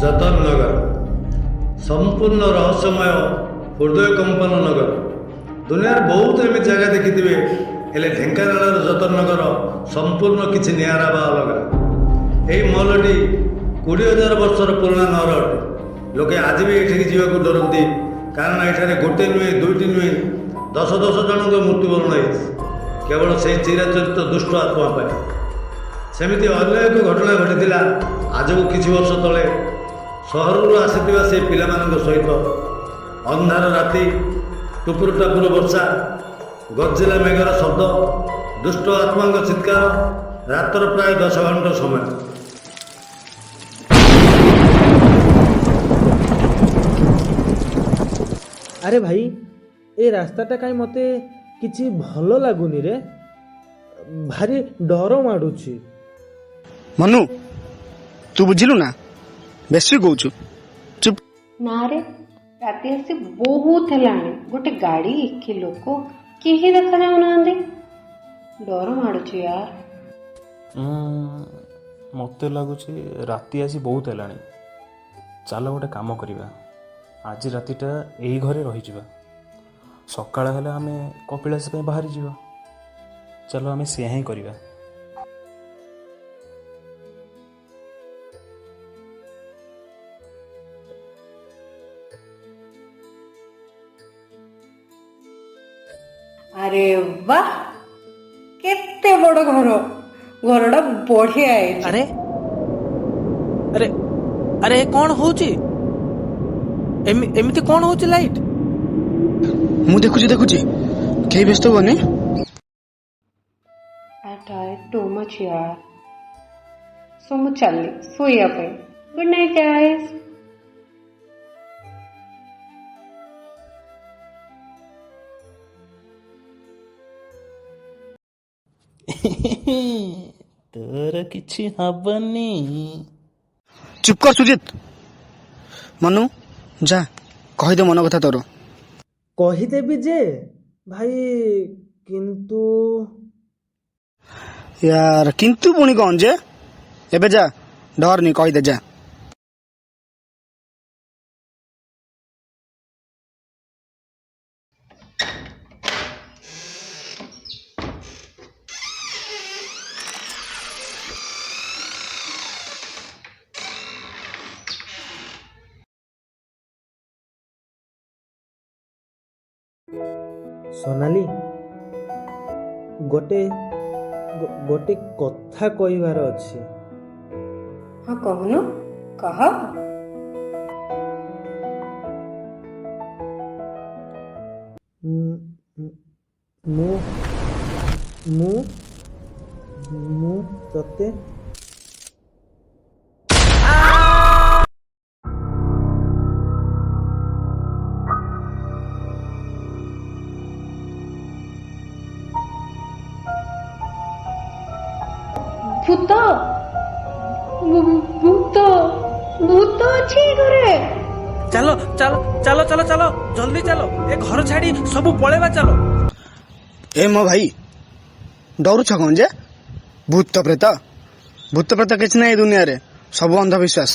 ଯତନ ନଗର ସମ୍ପୂର୍ଣ୍ଣ ରହସ୍ୟମୟ ହୃଦୟ କମ୍ପନ ନଗର। ଦୁନିଆରେ ବହୁତ ଏମିତି ଜାଗା ଦେଖିଥିବେ, ହେଲେ ଢେଙ୍କାନାଳର ଯତନ ନଗର ସମ୍ପୂର୍ଣ୍ଣ କିଛି ନିଆରା ବା ଅଲଗା। ଏହି ମହଲଟି 20,000 ବର୍ଷର ପୁରୁଣା ନଗର ଅଟେ। ଲୋକେ ଆଜି ବି ଏଠିକି ଯିବାକୁ ଡରନ୍ତି, କାରଣ ଏଠାରେ ଗୋଟେ ନୁହେଁ, ଦୁଇଟି ନୁହେଁ, 10 ଜଣଙ୍କ ମୃତ୍ୟୁବରଣ ହୋଇଛି କେବଳ ସେହି ଚିରାଚରିତ ଦୁଷ୍ଟ ଆତ୍ମା ପାଇଁ। ସେମିତି ଅନ୍ୟ ଏକ ଘଟଣା ଘଟିଥିଲା ଆଜକୁ କିଛି ବର୍ଷ ତଳେ। ସହରରୁ ଆସିଥିବା ସେହି ପିଲାମାନଙ୍କ ସହିତ ଅନ୍ଧାର ରାତି, ଟୁପୁରୁ ଟାପୁରୁ ବର୍ଷା, ଗର୍ଜିଲା ମେଘର ଶବ୍ଦ, ଦୁଷ୍ଟ ଆତ୍ମାଙ୍କ ଚିତ୍କାର, ରାତର ପ୍ରାୟ 10 ଘଣ୍ଟା ସମୟ। ଆରେ ଭାଇ, ଏ ରାସ୍ତାଟା କାହିଁ ମୋତେ କିଛି ଭଲ ଲାଗୁନି ରେ, ଭାରି ଡର ମାଡ଼ୁଛି। ମନୁ, ତୁ ବୁଝିଲୁ ନା, ବେଶୀ କହୁଛୁ, ଚୁପ୍। ନା ରେ, ରାତି ଆସି ବହୁତ ହେଲାଣି। ଗୋଟେ ଗାଡ଼ି କି ଲୋକ କେହି ଦେଖାଯାଉନାହାନ୍ତି। ଡର ମାଡୁଛି ୟାର। ମୋତେ ଲାଗୁଛି ରାତି ଆସି ବହୁତ ହେଲାଣି। ଚାଲ ଗୋଟେ କାମ କରିବା, ଆଜି ରାତିଟା ଏଇ ଘରେ ରହିଯିବା। ସକାଳ ହେଲେ ଆମେ କପିଳାସ ପାଇଁ ବାହାରିଯିବା। ଚାଲ ଆମେ ସେୟା ହିଁ କରିବା। ଆରେ ବାଃ, କେତେ ବଡ଼ ଘର। ଘରଟା ବଢିଆ ହେଇଛି। ଆରେ ଆରେ ଆରେ କଣ ହଉଛି? ଏମିତି କଣ ହଉଛି ଲାଇଟ୍? ମୁଁ ଦେଖୁଛି, କେହି ବ୍ୟସ୍ତ ହୁଅନି। I tired too much यार। सो ମୁଁ ଚାଲିଲି ଶୋଇବା ପାଇଁ। Good night guys. ତୋର କିଛି ହବନି। ଚୁପ୍ କର ସୁଜିତ। ମନୁ, ଯା କହିଦେ ମନ କଥା ତୋର। କହିଦେବି ଯେ ଭାଇ, କିନ୍ତୁ ୟାର କିନ୍ତୁ ପୁଣି କଣ ଯେ? ଏବେ ଯା, ଡରନି, କହିଦେ ଯା। ସୋନାଲି, ଗୋଟେ କଥା କହିବାର ଅଛି। ହଁ କହୁନୁ, କହ। ମୁଁ ମୁଁ ମୁଁ ତତେ ଭୂତ ଭୂତ ଭୂତ ଅଛି ଘରେ। ଚାଲ ଚାଲ ଚାଲ ଚାଲ ଚାଲ, ଜଲ୍ଦି ଚାଲ, ଏ ଘର ଛାଡି ସବୁ ପଳେଇବା। ଚାଲ। ଏ ମୋ ଭାଇ, ଡରୁଛ କଣ ଯେ? ଭୂତ ପ୍ରେତ କିଛି ନାହିଁ ଏ ଦୁନିଆରେ, ସବୁ ଅନ୍ଧବିଶ୍ୱାସ।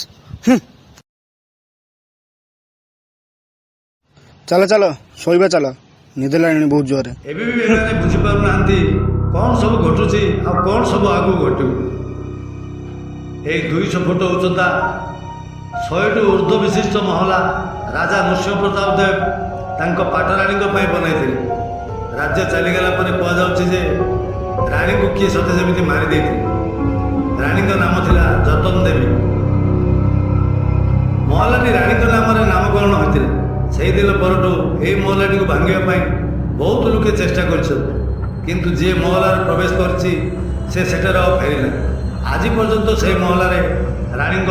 ଚାଲ ଚାଲ, ଶୋଇବା ଚାଲ, ନିଦ ଲାଗିଲାଣି ବହୁତ ଜୋରରେ। ଏବେ ବି ଏମାନେ ବୁଝିପାରୁନାହାନ୍ତି କ'ଣ ସବୁ ଘଟୁଛି ଆଉ କ'ଣ ସବୁ ଆଗକୁ ଘଟିବ। ଏହି 200 ଫୁଟ ଉଚ୍ଚତା, 100ଠୁ ଉର୍ଦ୍ଧ୍ୱ ବିଶିଷ୍ଟ ମହଲା ରାଜା ନୃସିଂହ ପ୍ରତାପ ଦେବ ତାଙ୍କ ପାଟରାଣୀଙ୍କ ପାଇଁ ବନାଇଥିଲେ। ରାଜ୍ୟ ଚାଲିଗଲା ପରେ କୁହାଯାଉଛି ଯେ ରାଣୀଙ୍କୁ କିଏ ସତେ ଯେମିତି ମାରି ଦେଇଥିଲେ। ରାଣୀଙ୍କ ନାମ ଥିଲା ଯତନ ଦେବୀ। ମହଲାଟି ରାଣୀଙ୍କ ନାମରେ ନାମକରଣ ହୋଇଥିଲା। ସେହିଦିନ ପରଠୁ ଏହି ମହଲାଟିକୁ ଭାଙ୍ଗିବା ପାଇଁ ବହୁତ ଲୋକେ ଚେଷ୍ଟା କରିଛନ୍ତି, କିନ୍ତୁ ଯିଏ ମହଲାରେ ପ୍ରବେଶ କରିଛି ସେ ସେଠାରେ ଆଉ ଫେରିଲା। ଆଜି ପର୍ଯ୍ୟନ୍ତ ସେହି ମହଲାରେ ରାଣୀଙ୍କ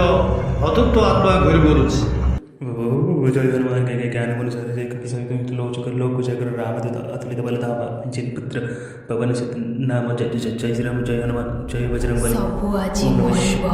ଅତୃପ୍ତ ଆତ୍ମା ଘୁରି ବୁଲୁଛି। जय हनुमान ज्ञान गुण सागर लोक जागर रामदूत अतुलित बलधाम जिन पुत्र पवन सुत नाम जय श्री राम, जय हनुमान, जय बजरंग बली। ସବୁ ଆଜି ମରିବ।